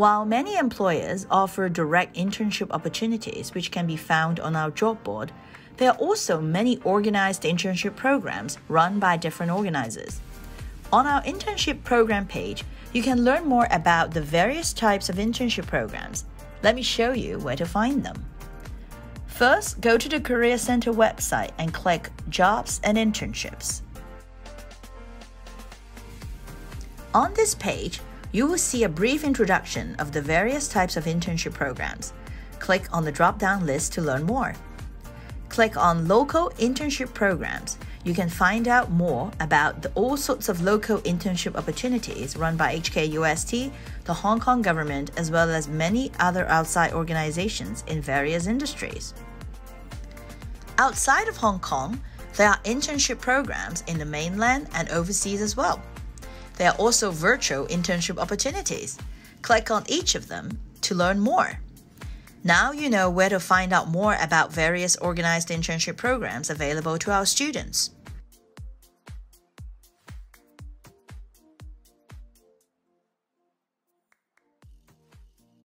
While many employers offer direct internship opportunities which can be found on our job board, there are also many organized internship programs run by different organizers. On our internship program page, you can learn more about the various types of internship programs. Let me show you where to find them. First, go to the Career Center website and click Jobs and Internships. On this page, you will see a brief introduction of the various types of internship programs. Click on the drop-down list to learn more. Click on Local Internship Programs. You can find out more about all sorts of local internship opportunities run by HKUST, the Hong Kong government, as well as many other outside organizations in various industries. Outside of Hong Kong, there are internship programs in the mainland and overseas as well. There are also virtual internship opportunities. Click on each of them to learn more. Now you know where to find out more about various organized internship programs available to our students.